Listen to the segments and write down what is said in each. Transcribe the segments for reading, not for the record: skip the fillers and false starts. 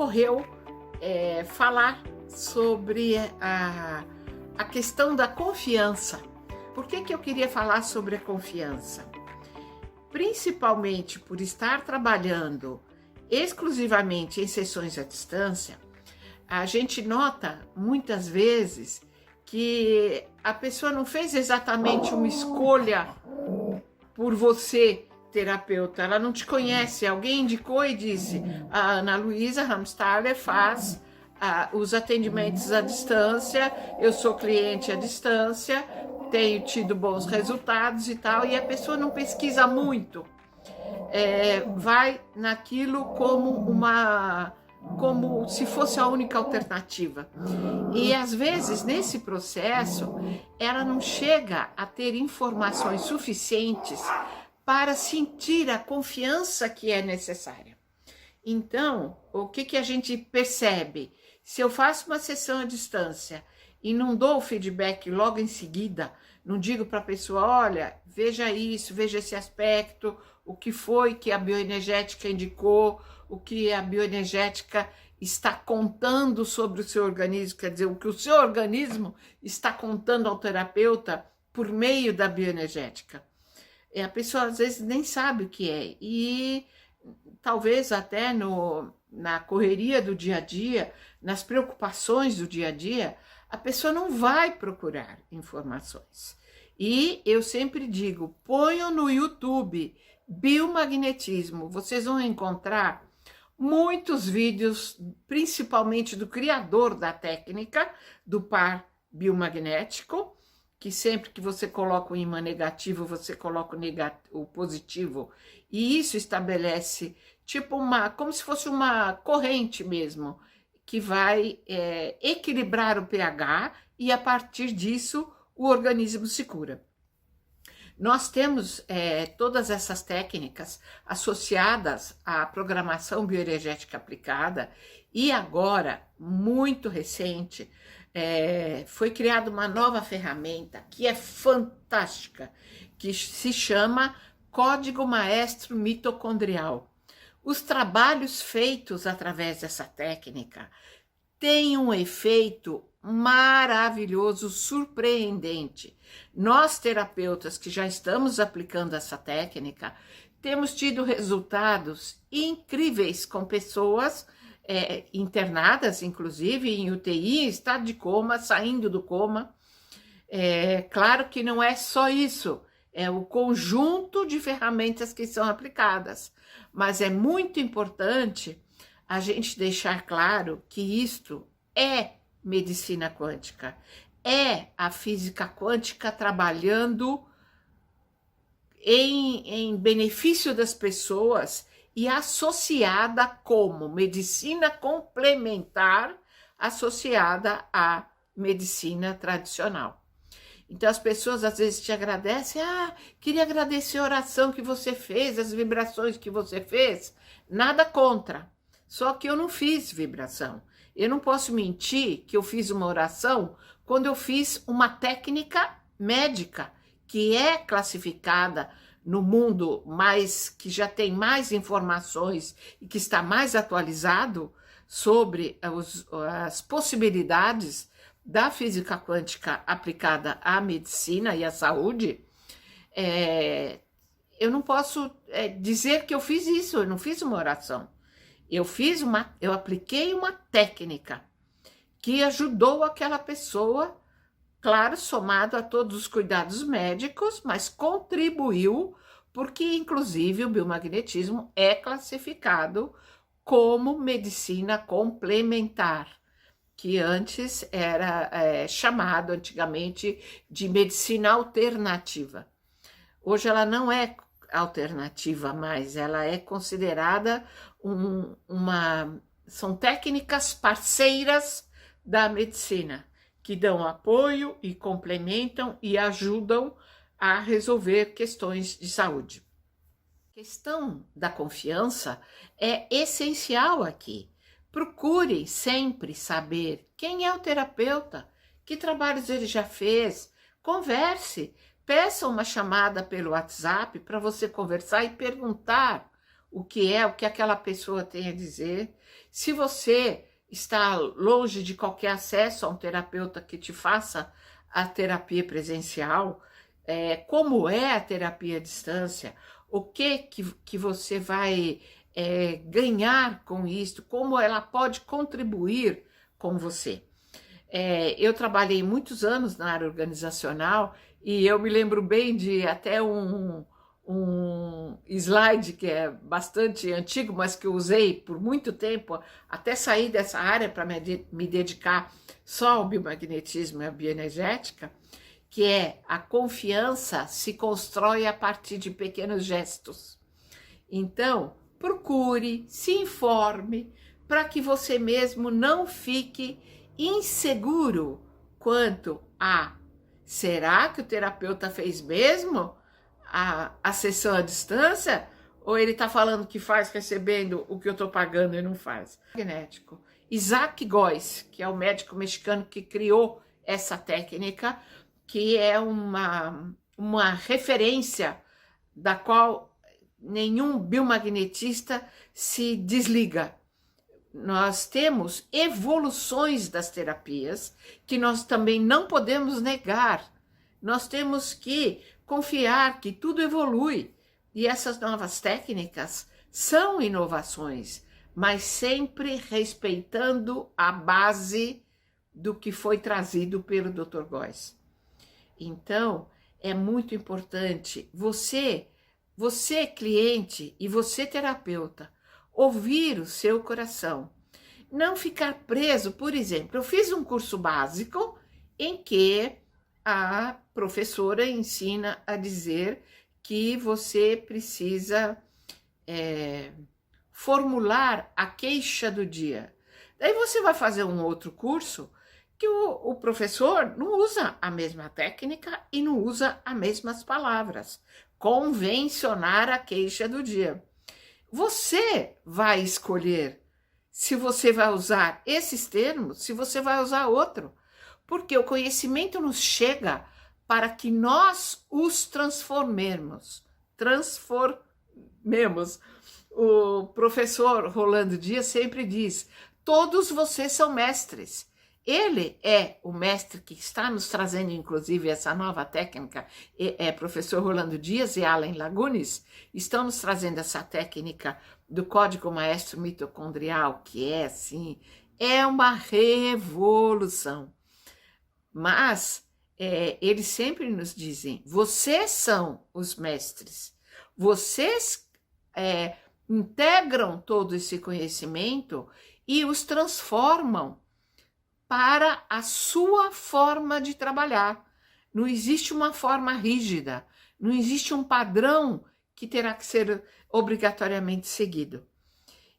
ocorreu falar sobre a questão da confiança. Por que eu queria falar sobre a confiança? Principalmente por estar trabalhando exclusivamente em sessões à distância, a gente nota muitas vezes que a pessoa não fez exatamente uma escolha por você, terapeuta. Ela não te conhece, alguém indicou e disse: a Ana Luísa Ramstaller faz os atendimentos à distância, eu sou cliente à distância, tenho tido bons resultados e tal, e a pessoa não pesquisa muito, vai naquilo como se fosse a única alternativa. E às vezes nesse processo ela não chega a ter informações suficientes para sentir a confiança que é necessária. Então, o que a gente percebe? Se eu faço uma sessão à distância e não dou o feedback logo em seguida, não digo para a pessoa: olha, veja isso, veja esse aspecto, o que foi que a bioenergética indicou, o que a bioenergética está contando sobre o seu organismo, quer dizer, o que o seu organismo está contando ao terapeuta por meio da bioenergética. A pessoa às vezes nem sabe o que é, e talvez até na correria do dia a dia, nas preocupações do dia a dia, a pessoa não vai procurar informações. E eu sempre digo: ponham no YouTube biomagnetismo, vocês vão encontrar muitos vídeos, principalmente do criador da técnica, do par biomagnético, que sempre que você coloca o ímã negativo, você coloca o positivo, e isso estabelece tipo como se fosse uma corrente mesmo, que vai equilibrar o pH, e a partir disso o organismo se cura. Nós temos todas essas técnicas associadas à programação bioenergética aplicada, e agora, muito recente, foi criada uma nova ferramenta que é fantástica, que se chama Código Maestro Mitocondrial. Os trabalhos feitos através dessa técnica têm um efeito maravilhoso, surpreendente. Nós, terapeutas que já estamos aplicando essa técnica, temos tido resultados incríveis com pessoas internadas, inclusive em UTI, em estado de coma, saindo do coma. Claro que não é só isso, é o conjunto de ferramentas que são aplicadas, mas é muito importante a gente deixar claro que isto é medicina quântica, é a física quântica trabalhando em benefício das pessoas e associada como medicina complementar, associada à medicina tradicional. Então as pessoas às vezes te agradecem: queria agradecer a oração que você fez, as vibrações que você fez. Nada contra, só que eu não fiz vibração. Eu não posso mentir que eu fiz uma oração quando eu fiz uma técnica médica que é classificada no mundo, mas que já tem mais informações e que está mais atualizado sobre as possibilidades da física quântica aplicada à medicina e à saúde. Eu não posso dizer que eu fiz isso, eu não fiz uma oração. Eu apliquei uma técnica que ajudou aquela pessoa, claro, somado a todos os cuidados médicos, mas contribuiu, porque inclusive o biomagnetismo é classificado como medicina complementar, que antes era chamado antigamente de medicina alternativa. Hoje ela não é alternativa mais, ela é considerada são técnicas parceiras da medicina, que dão apoio e complementam e ajudam a resolver questões de saúde. A questão da confiança é essencial aqui. Procure sempre saber quem é o terapeuta, que trabalhos ele já fez, converse, peça uma chamada pelo WhatsApp para você conversar e perguntar o que aquela pessoa tem a dizer. Se você está longe de qualquer acesso a um terapeuta que te faça a terapia presencial, como é a terapia à distância, o que você vai ganhar com isso, como ela pode contribuir com você. Eu trabalhei muitos anos na área organizacional e eu me lembro bem de até um slide que é bastante antigo, mas que eu usei por muito tempo, até sair dessa área para me dedicar só ao biomagnetismo e à bioenergética, que é: a confiança se constrói a partir de pequenos gestos. Então, procure, se informe, para que você mesmo não fique inseguro quanto a: será que o terapeuta fez mesmo a sessão à distância? Ou ele está falando que faz recebendo o que eu estou pagando e não faz? Magnético. Isaac Góes, que é o médico mexicano que criou essa técnica, que é uma referência da qual nenhum biomagnetista se desliga. Nós temos evoluções das terapias que nós também não podemos negar. Nós temos que confiar que tudo evolui. E essas novas técnicas são inovações, mas sempre respeitando a base do que foi trazido pelo Dr. Góes. Então, é muito importante você cliente e você terapeuta, ouvir o seu coração. Não ficar preso. Por exemplo, eu fiz um curso básico em que a professora ensina a dizer que você precisa formular a queixa do dia. Daí você vai fazer um outro curso que o professor não usa a mesma técnica e não usa as mesmas palavras. Convencionar a queixa do dia. Você vai escolher se você vai usar esses termos, se você vai usar outro. Porque o conhecimento nos chega para que nós os transformemos. O professor Rolando Dias sempre diz: todos vocês são mestres. Ele é o mestre que está nos trazendo, inclusive, essa nova técnica. Professor Rolando Dias e Alan Lagunes estão nos trazendo essa técnica do código maestro mitocondrial, que é, assim, é uma revolução. Mas eles sempre nos dizem: vocês são os mestres. Vocês integram todo esse conhecimento e os transformam para a sua forma de trabalhar. Não existe uma forma rígida, não existe um padrão que terá que ser obrigatoriamente seguido.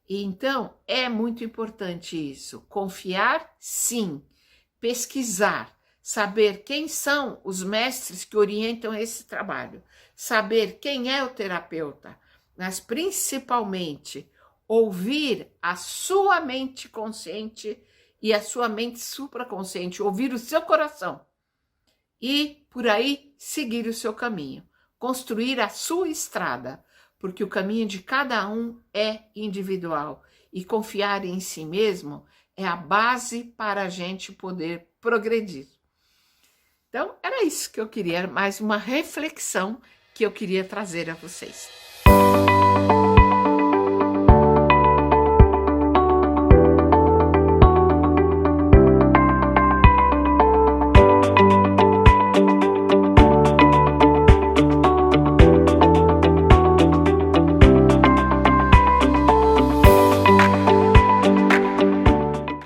E então, é muito importante isso. Confiar, sim. Pesquisar, saber quem são os mestres que orientam esse trabalho, saber quem é o terapeuta, mas principalmente ouvir a sua mente consciente e a sua mente supraconsciente, ouvir o seu coração e por aí seguir o seu caminho, construir a sua estrada, porque o caminho de cada um é individual e confiar em si mesmo é a base para a gente poder progredir. Então, era isso que eu queria, mais uma reflexão que eu queria trazer a vocês.